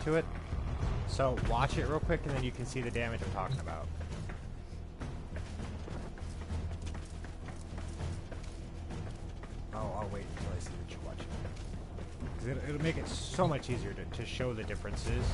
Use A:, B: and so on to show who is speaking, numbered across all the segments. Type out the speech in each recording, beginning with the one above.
A: to it. So watch it real quick and then you can see the damage I'm talking about. I'll wait until I see what you're watching. Because it'll make it so much easier to show the differences.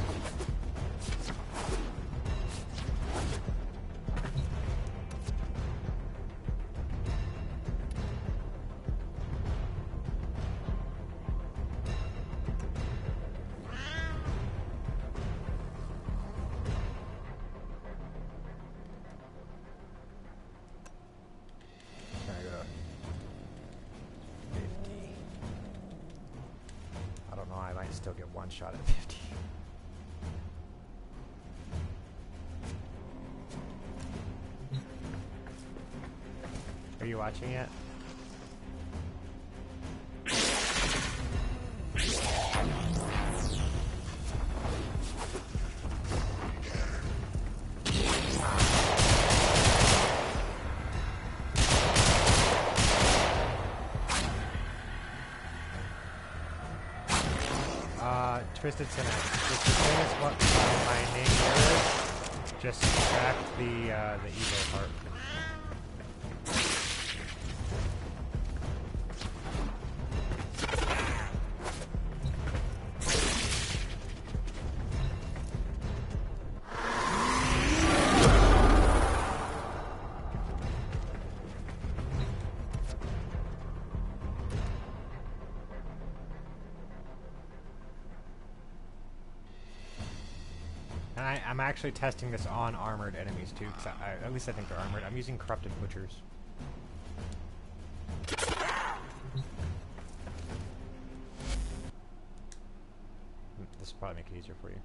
A: Still get one shot at 50. Are you watching yet? TwiztidSinX. Just the same as what my name here is. Just subtract the evil part. I'm actually testing this on armored enemies too, because at least I think they're armored. I'm using corrupted butchers. This will probably make it easier for you.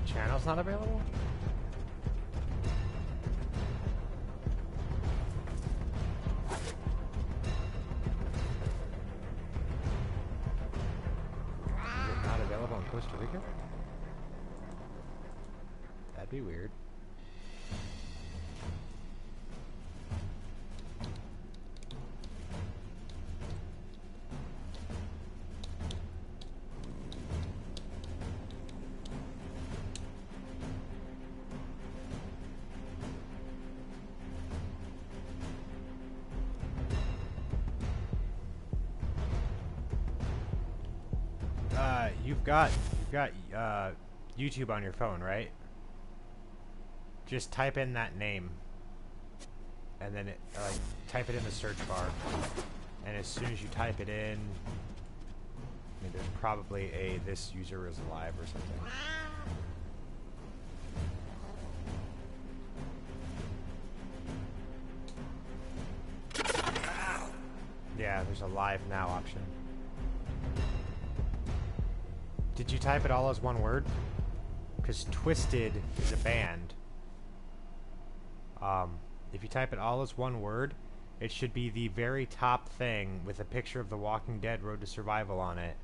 A: Channel's not available? Is it not available in Costa Rica? That'd be weird. You've got YouTube on your phone, right? Just type in that name, and then type it in the search bar. And as soon as you type it in, I mean, there's probably a "this user is alive" or something. Yeah, there's a live now option. Did you type it all as one word? Because Twisted is a band. If you type it all as one word, it should be the very top thing with a picture of The Walking Dead Road to Survival on it.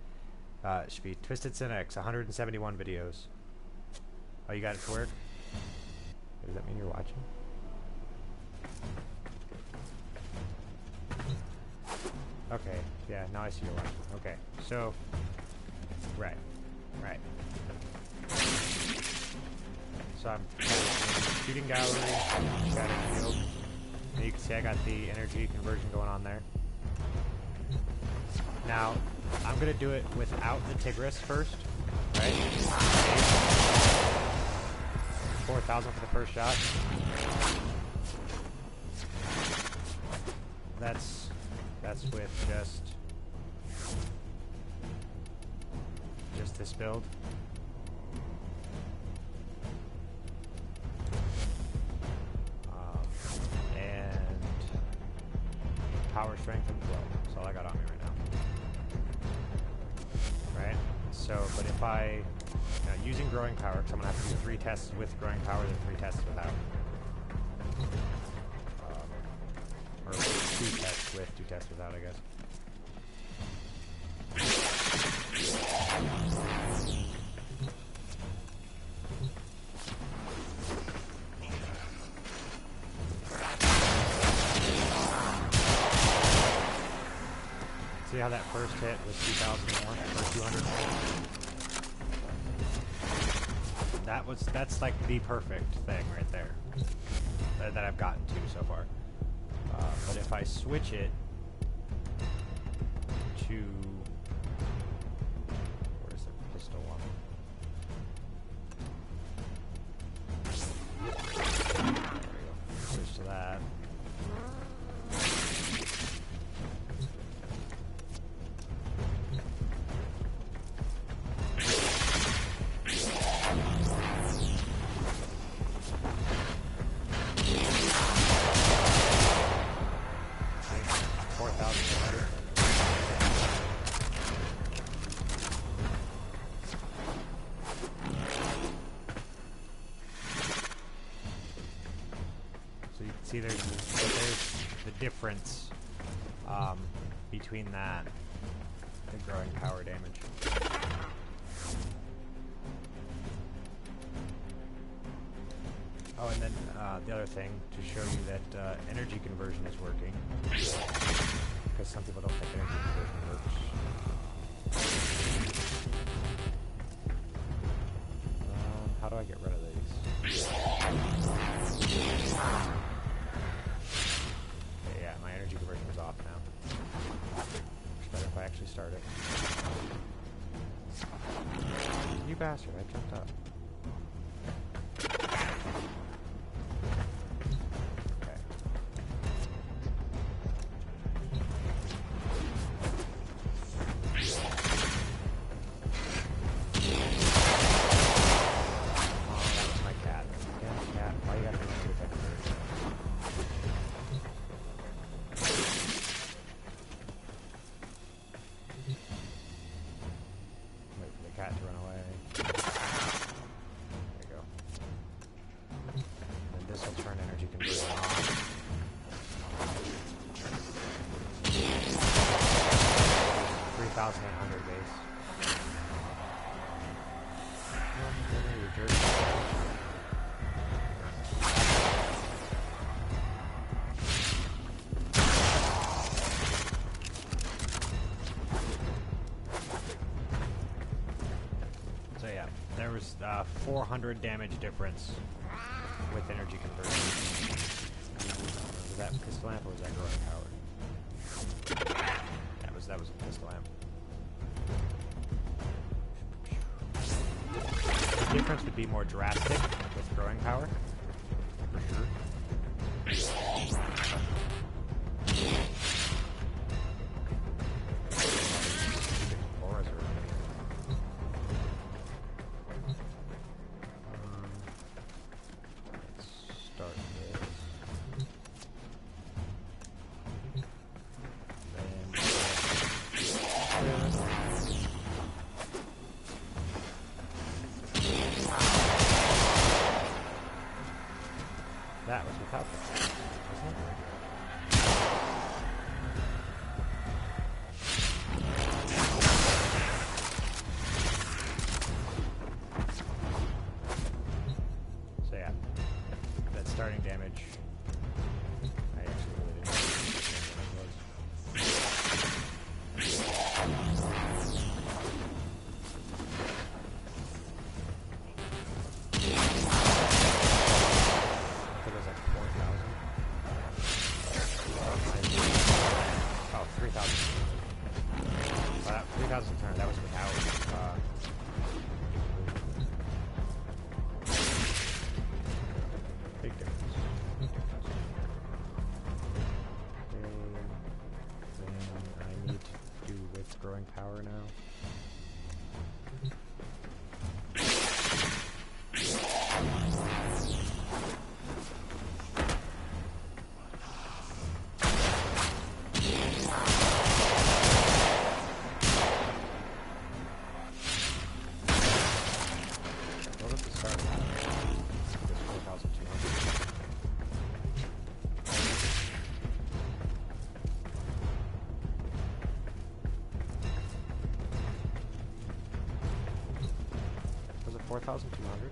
A: It should be TwiztidSinX, 171 videos. Oh, you got it to work? Does that mean you're watching? Okay, yeah, now I see your one. Okay, so, right. So I'm shooting gallery, shatter shield. And you can see I got the energy conversion going on there. Now, I'm gonna do it without the Tigris first, right? 4,000 for the first shot. That's with just this build. And power, strength, and flow. That's all I got on me right now. Right? So, but if I using growing power, because I'm gonna have to do 3 tests with growing power, then 3 tests without. Or 2 tests with, 2 tests without, I guess. See how that first hit was 2,000 more, or 200 more? That's like the perfect thing right there that I've gotten to so far. But if I switch it to, where's the pistol one? There we go. Switch to that. See, there's the difference between that and growing power damage. Oh, and then the other thing to show you that energy conversion is working, because some people don't think energy conversion works. How do I get rid of these? Energy conversion is off now. It's better if I actually start it. You bastard, I jumped up. Okay. Oh, that was my cat. Damn cat, why you gotta do that conversion? So yeah, there was 400 damage difference with energy conversion. Was that pistol amp or was that growing power? That was a pistol amp. The difference would be more drastic with growing power, for sure. 3,600. That was without. Big difference. Then I need to do with growing power now. Was it 4,200?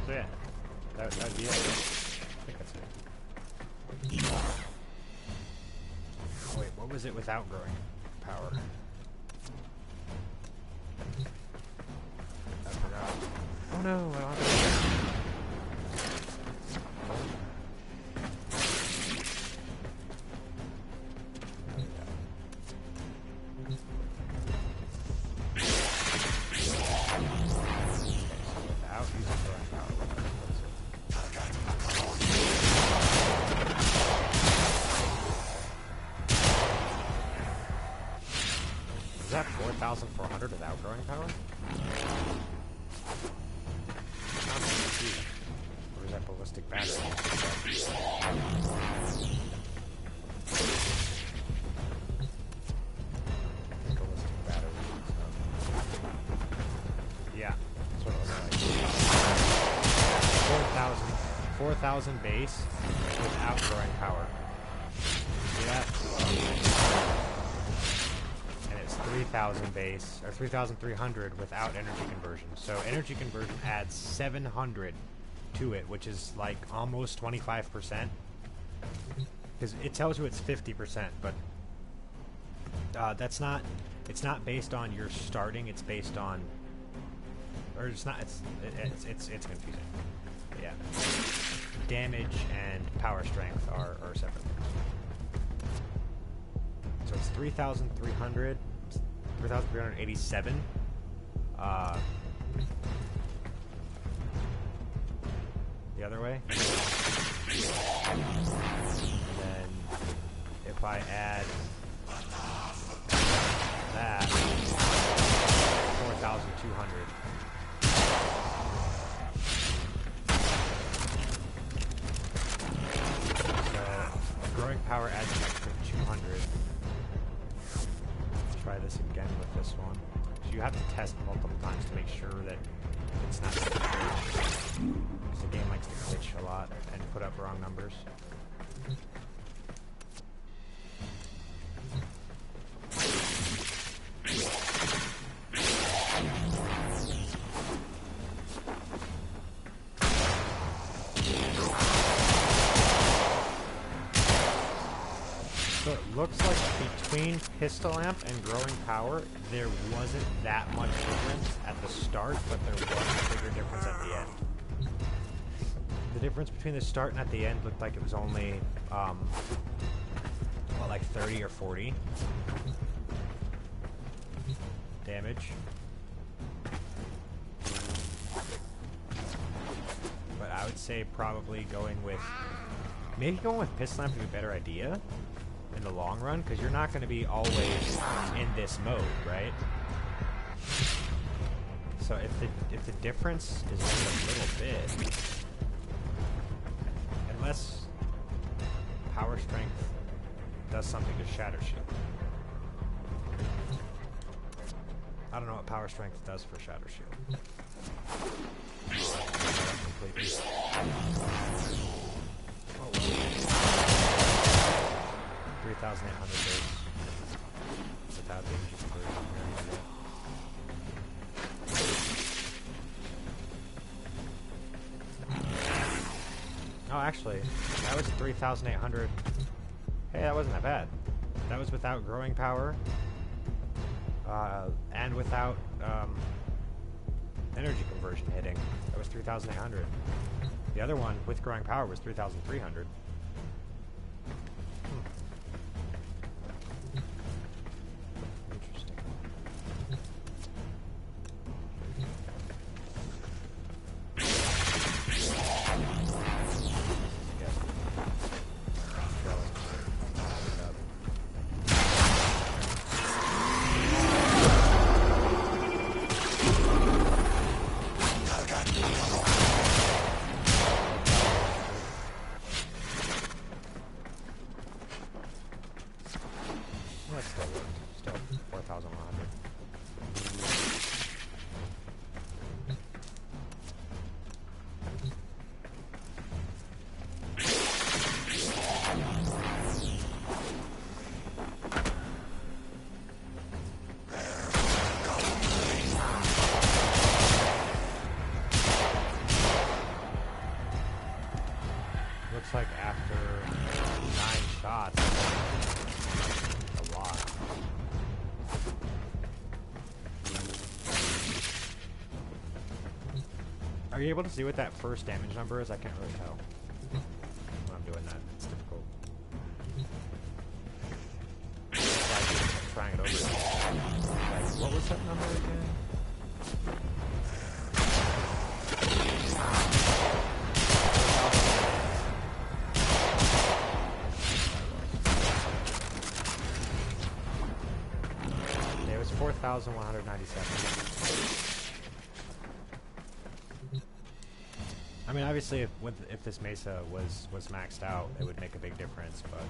A: So yeah, that'd be it. I think that's it. Wait, what was it without growing power? I forgot. Oh no, I don't have it. Without using growing power. Is that 4,400 without growing power? Or is that ballistic battery? Ballistic battery. Yeah, that's what it was like. 4,000 base without growing power. See that? And it's 3,000 base, or 3,300 without energy conversion. So energy conversion adds 700 to it, which is like almost 25%. Because it tells you it's 50%, but that's not. It's not based on your starting. It's based on, or it's not. It's confusing. But yeah, damage and power strength are separate things. So it's 3,300, 3,387. The other way. And then if I add that, 4,200. So growing power adds an extra 200. Try this again with this one. So you have to test multiple times to make sure that it's not going to glitch. Because the game likes to glitch a lot and put up wrong numbers. So it looks like between pistol amp and growing power, there wasn't that much difference at the start, but there was a bigger difference at the end. The difference between the start and at the end looked like it was only, what, like 30 or 40 damage. But I would say probably maybe going with pistol amp would be a better idea in the long run, because you're not going to be always in this mode, right? So if the difference is only a little bit, unless power strength does something to shatter shield. I don't know what power strength does for shatter shield. Completely. Oh, well. 3,800 base. Without the energy conversion. Oh, actually, that was 3,800. Hey, that wasn't that bad. That was without growing power, and without energy conversion hitting. That was 3,800. The other one with growing power was 3,300. Interesting. Still 4,100. Looks like after 9 shots, a lot. Are you able to see what that first damage number is? I can't really tell when I'm doing that. It's difficult. I'm trying it over. Like, what was that number again? It was 4,197. I mean, obviously, if this Mesa was maxed out, it would make a big difference, but...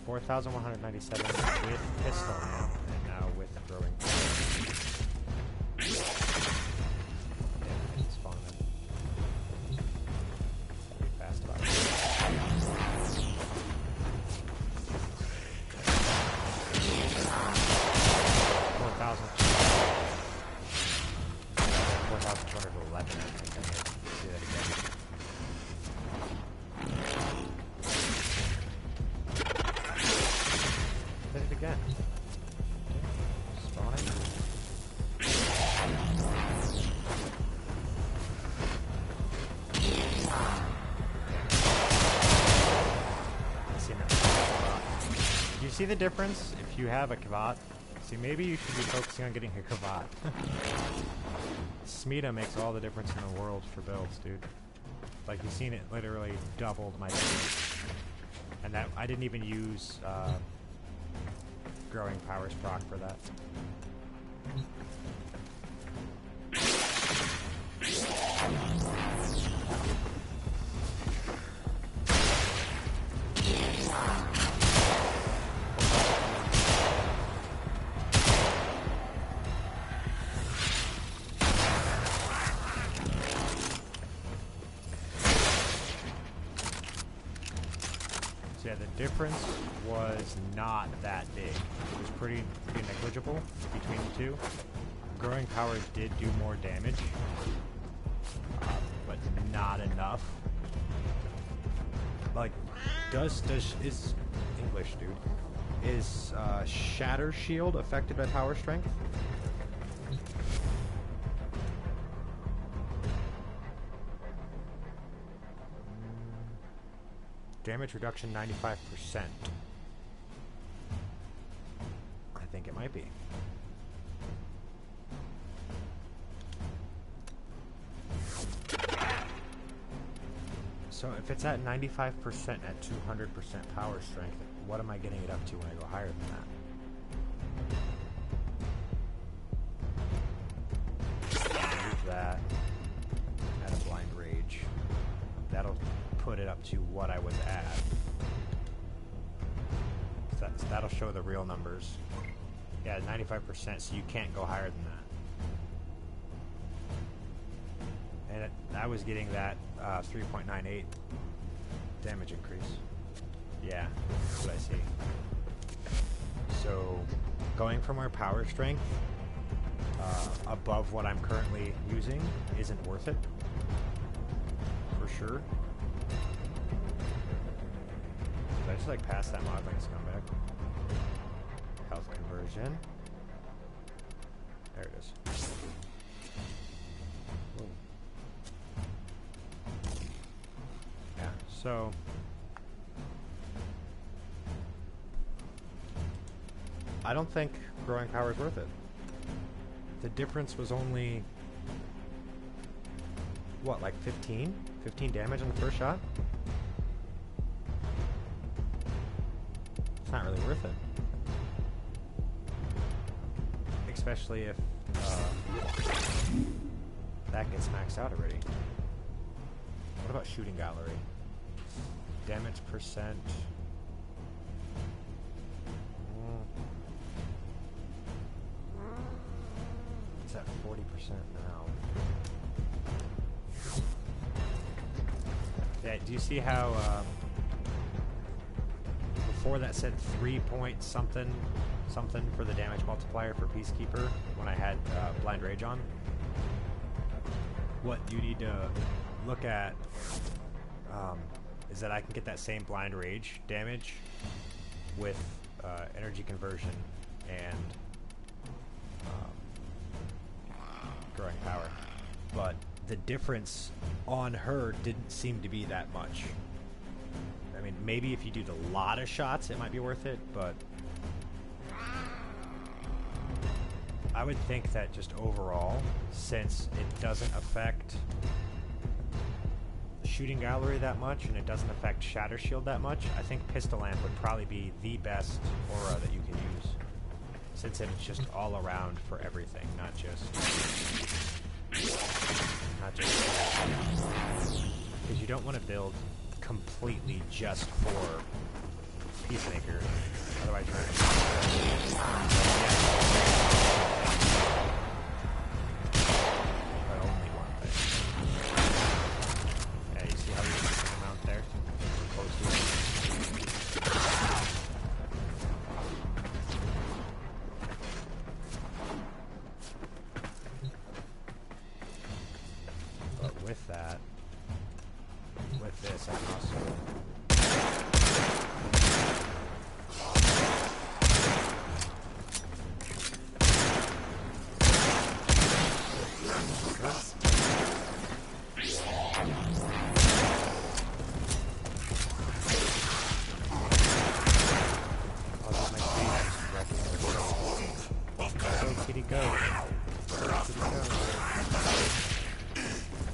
A: 4,197 with pistol now, and now with throwing. Yeah, it's falling. Be fast about it. 4,211, I think I need to see that again. Hit it again. Spawning. Do you see the difference if you have a Kavat? See, maybe you should be focusing on getting a Kavat. Smita makes all the difference in the world for builds, dude. Like, you've seen it literally doubled my speed. And that, I didn't even use growing powers proc for that. So yeah, the difference was not that big. It was pretty negligible between the two. Growing power did do more damage, but not enough. Like, is English, dude? Is Shatter Shield affected by power strength? Damage reduction 95%. I think it might be. So if it's at 95% at 200% power strength, what am I getting it up to when I go higher than that? Move that. Add a blind rage. That'll put it up to what I was at. So that'll show the real numbers. Yeah, 95%, so you can't go higher than that. And I was getting that 3.98 damage increase. Yeah, that's what I see. So, going from our power strength above what I'm currently using isn't worth it. For sure. Did I just like pass that mod like a scumbag? Health conversion. There it is. Whoa. Yeah, so I don't think growing power is worth it. The difference was only what, like 15? 15 damage on the first shot? It's not really worth it. Especially if that gets maxed out already. What about shooting gallery? Damage percent. It's at 40% now. Yeah, do you see how before that said 3 point something for the damage multiplier for Peacekeeper when I had Blind Rage on? What you need to look at is that I can get that same Blind Rage damage with energy conversion and growing power. But the difference on her didn't seem to be that much. I mean, maybe if you do a lot of shots, it might be worth it, but I would think that just overall, since it doesn't affect the shooting gallery that much and it doesn't affect Shatter Shield that much, I think Pistol Lamp would probably be the best aura that you can use, since it's just all around for everything, not just because you don't want to build completely just for Peacemaker, otherwise you're but only one thing. Yeah, you see how you're missing the amount there? Close to it. But with that, with this, I can also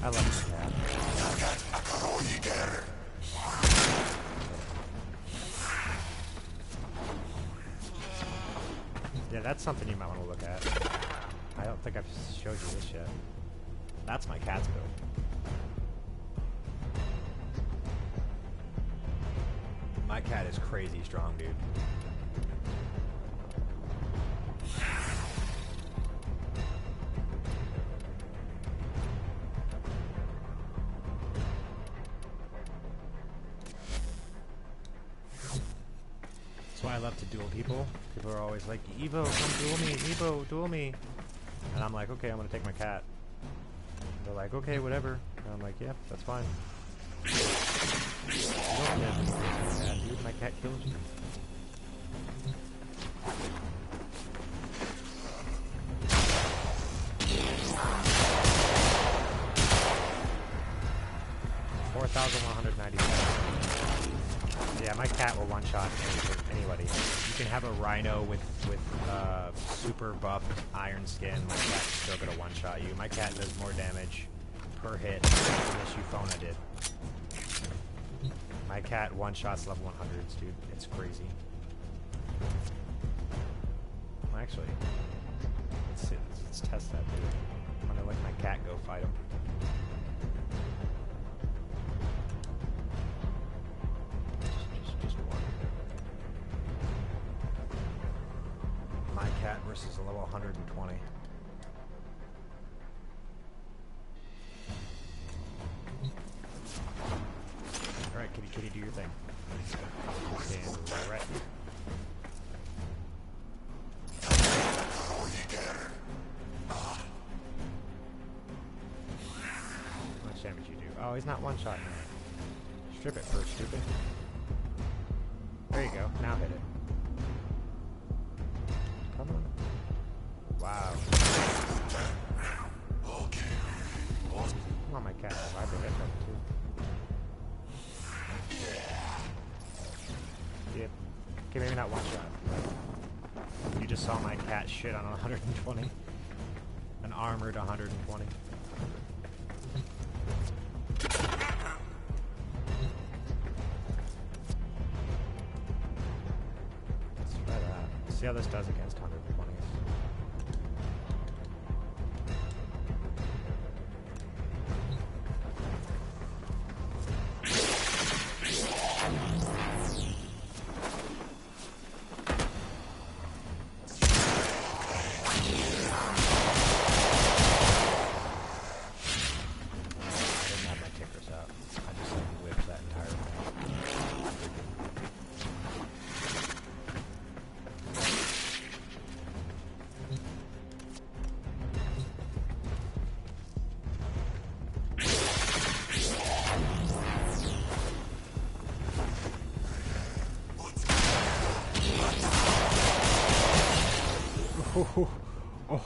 A: I love this cat. Yeah, that's something you might want to look at. I don't think I've showed you this yet. That's my cat's build. My cat is crazy strong, dude. That's why I love to duel people. People are always like, Evo, come duel me, Evo, duel me. And I'm like, okay, I'm gonna take my cat. And they're like, okay, whatever. And I'm like, yeah, that's fine. You don't live when you kill my cat, dude. My cat kills you. Yeah, my cat will one-shot anybody. You can have a Rhino with super buffed iron skin. My cat's still gonna one-shot you. My cat does more damage per hit than this Euphona did. My cat one-shots level 100s, dude. It's crazy. Well, actually, let's test that, dude. I'm gonna let my cat go fight him. Just one. My cat versus a level 120. much damage you do. Oh, he's not one-shotting me. Strip it first, stupid. There you go. Now hit it. Come on. Wow. Come on, my cat. I have to hit them too. Yep. Okay, maybe not one shot. You just saw my cat shit on 120. An armored 120. Let's try that. See how this does against 120s.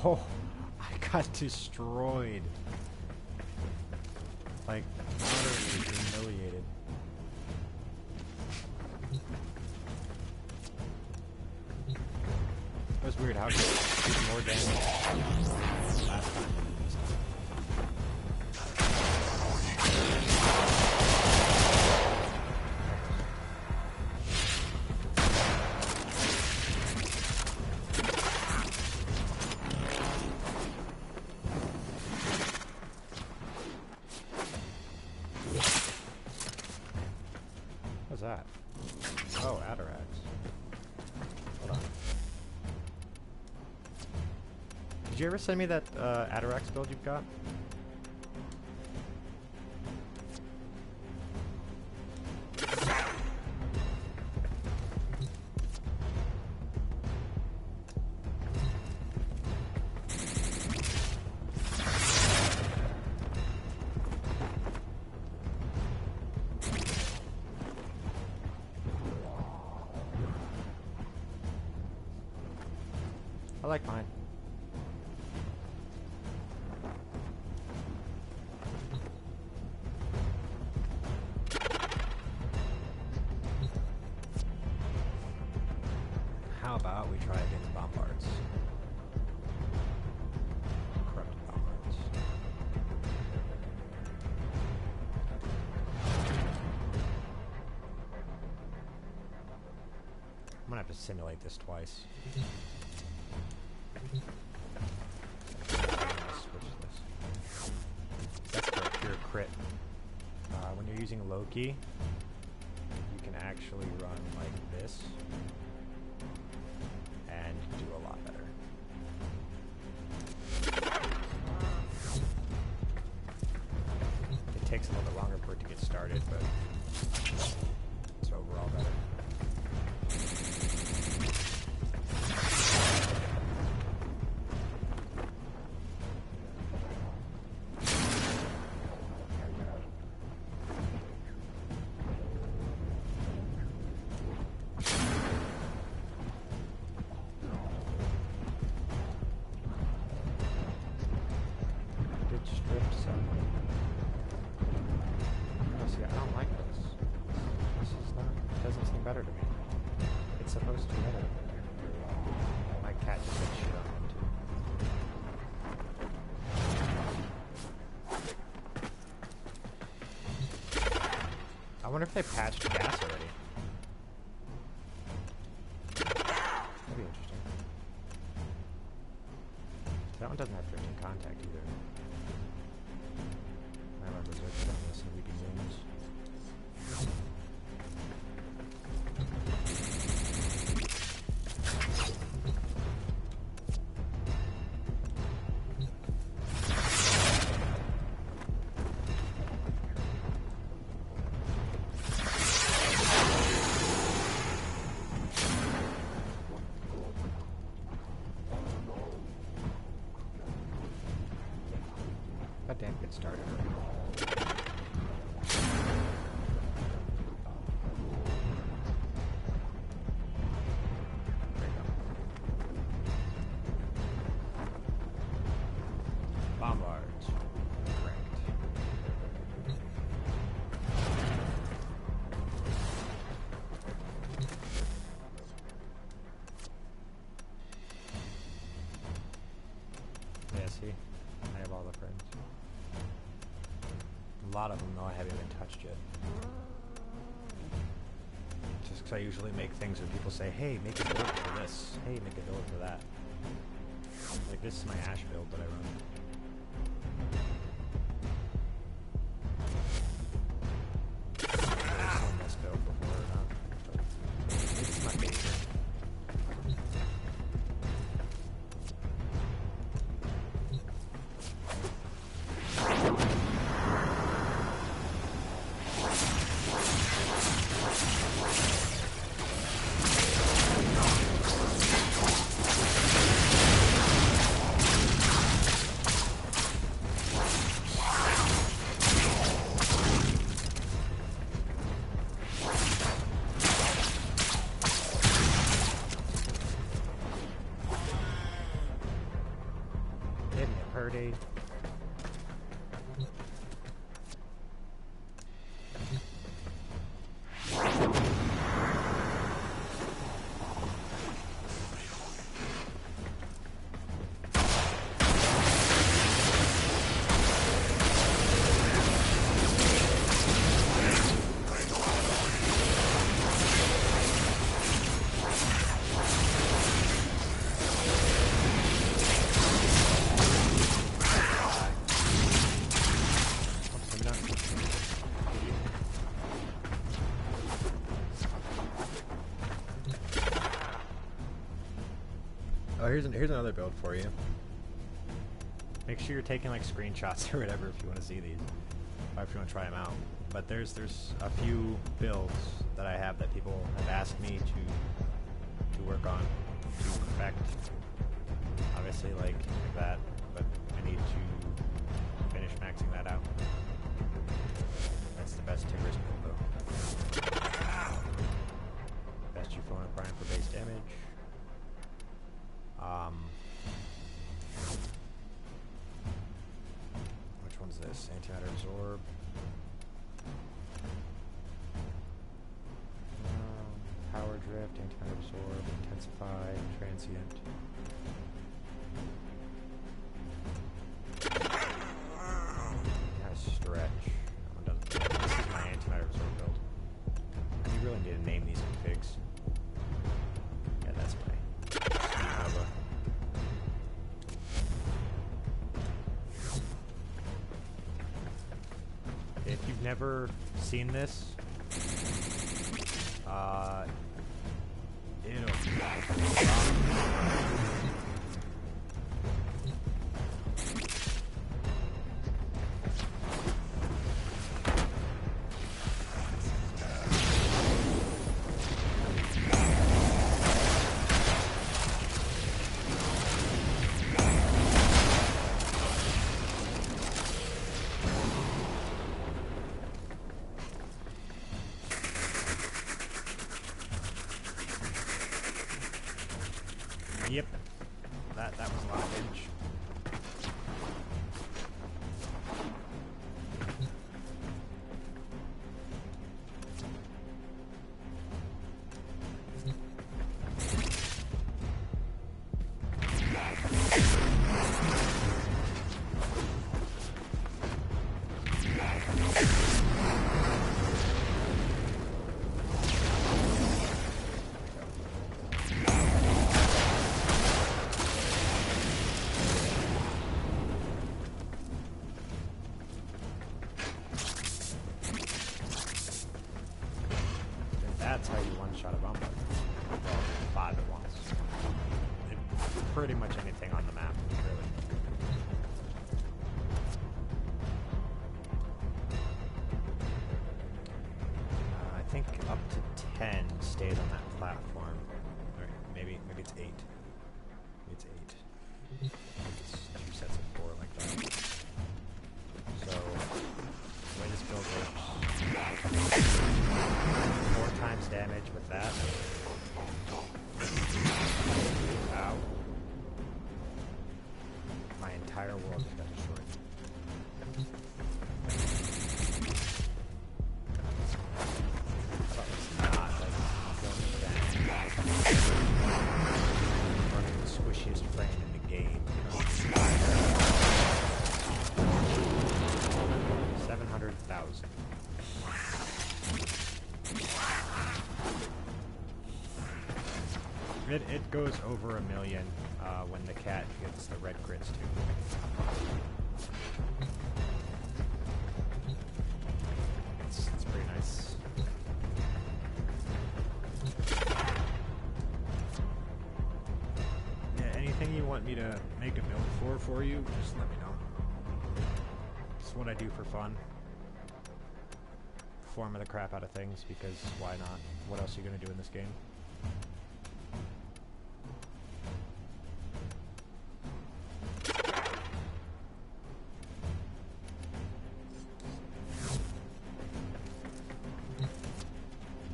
A: Oh, I got destroyed. Like, utterly humiliated. That was weird. How could it do more damage last time than this time? What's that? Oh, Atarax. Hold on. Did you ever send me that Atarax build you've got? I like mine. How about we try against Bombards? Corrupt Bombards. I'm gonna have to simulate this twice. Switch this. That's for a pure crit. When you're using Loki, you can actually run like this and do a lot better. It takes a little bit longer for it to get started, but it's overall better. Better to me. It's supposed to be better. My cat just said shit on him too. I wonder if they patched gas already. That'd be interesting. That one doesn't have 15 contact either. I remember Berserk on this and we can zooms. That damn get started. Bombards. Correct. Yeah, see? I have all the friends. A lot of them, though, I haven't even touched yet. Just because I usually make things where people say, hey, make a build for this. Hey, make a build for that. Like, this is my Ash build that I run. I've seen this build before or not, but it's my favorite. Purdy. Oh, here's another build for you. Make sure you're taking like screenshots or whatever if you want to see these, or if you want to try them out. But there's a few builds that I have that people have asked me to work on, to perfect. Obviously, like that, but I need to finish maxing that out. That's the best Tigris build, though. Best Euphonic Brian for base damage. Which one's this? Antimatter Absorb. Power Drift, Antimatter Absorb, Intensify, Transient. Kind of stretch. That one doesn't. This is my Antimatter Absorb build. You really need to name these configs. Yeah, that's my. If you've never seen this, yep, that was a lot of damage. That's how you one-shot a bomb button. Well, 5 at once. Pretty much anything on the map, really. I think up to 10 stays on that platform. Or maybe it's 8. Maybe it's 8. It's 2 sets of 4 like that. So, the way this build works, 4 times damage with that. Ow. My entire world just got destroyed. 40,000. It goes over 1 million when the cat gets the red crits too. It's pretty nice. Yeah, anything you want me to make a build for you, just let me know. It's what I do for fun. Form the crap out of things because why not? What else are you gonna do in this game?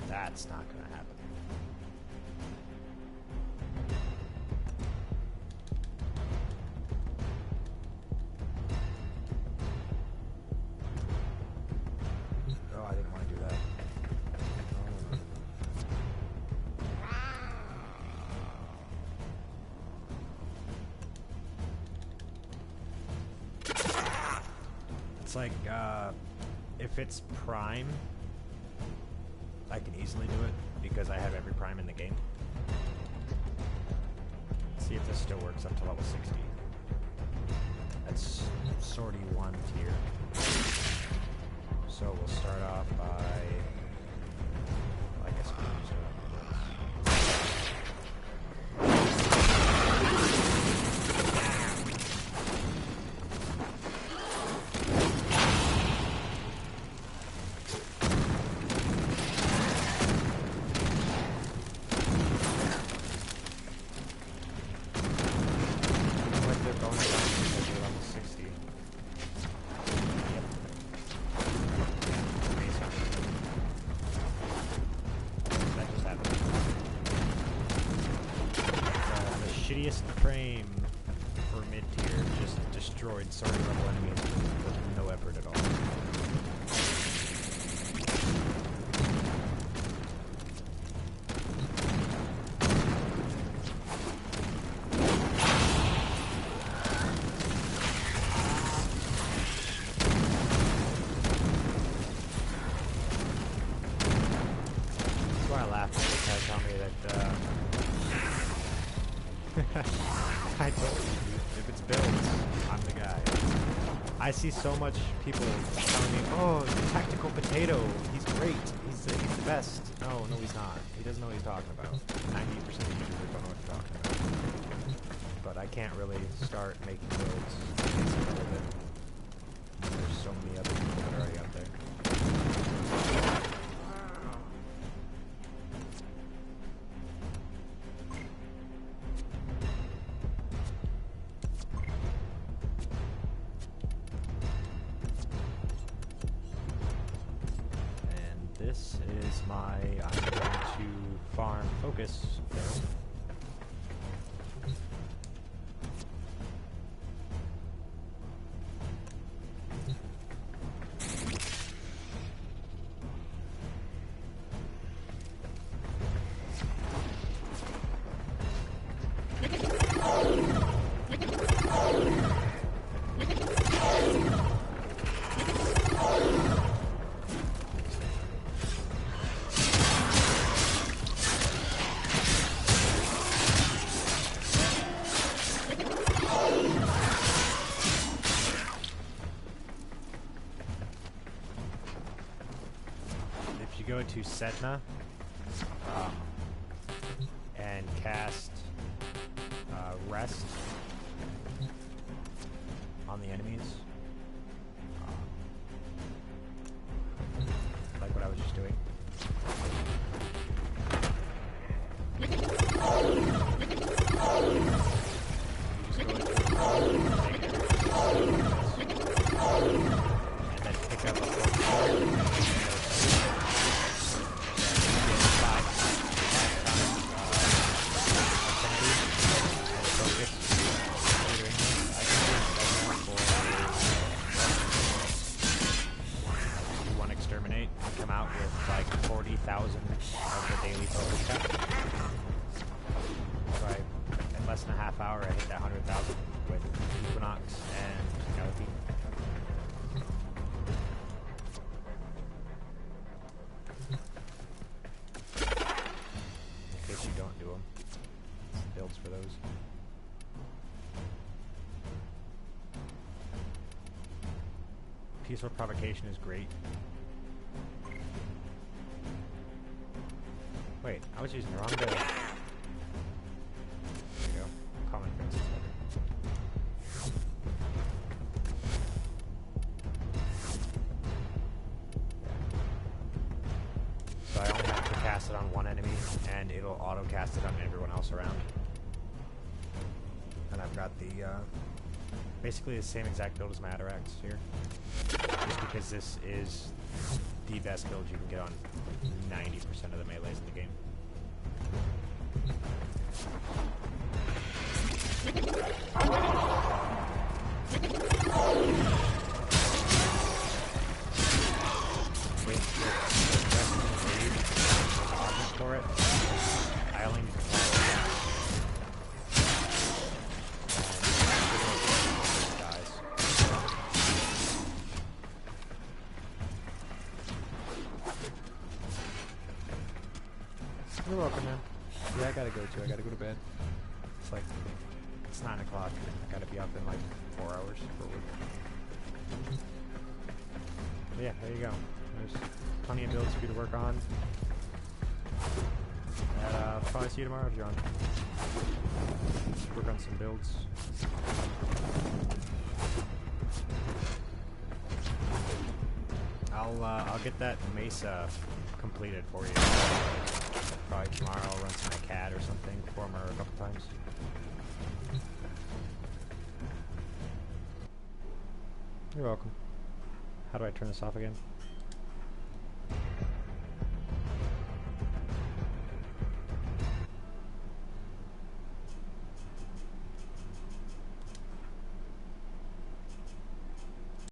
A: That's not gonna happen. Oh, I didn't want to do that. It's like, if it's prime, I can easily do it because I have every prime in the game. Let's see if this still works up to level 60. That's sortie 1 tier. So we'll start off by, well, I guess we'll use it. Shittiest frame for mid-tier, just destroyed sword level enemies with no effort at all. That's why I laughed when this guy told me that I told you, if it's builds, I'm the guy. I see so much people telling me, oh, the tactical potato, he's great, he's the best. No, he's not. He doesn't know what he's talking about. 90% of YouTubers don't know what they're talking about. But I can't really start making builds against a little bit. There's so many other people that are already out there. This is my, I'm going to farm focus build. Go to Setna and cast Rest on the enemies, like what I was just doing. You just go into and then pick up a come out with like 40,000 of the daily focus cap. So in less than a half hour, I hit that 100,000 with Equinox and Penelope. Peaceful provocation is great. Wait, I was using the wrong build. There you go. Common Prince is better. So I only have to cast it on one enemy, and it'll auto cast it on everyone else around. And I've got the basically the same exact build as my Atarax here, just because this is the best build you can get on 90% of the melees in the game. For it, I only need to fly it. Dies. You're welcome, man. Yeah, I gotta go too. I gotta go to bed. It's like, it's 9 o'clock. I gotta be up in like 4 hours for work. But yeah, there you go. There's plenty of builds for you to work on. And I'll probably see you tomorrow if you're on. Work on some builds. I'll get that Mesa completed for you. Probably tomorrow I'll run some CAD or something, perform her a couple times. You're welcome. How do I turn this off again?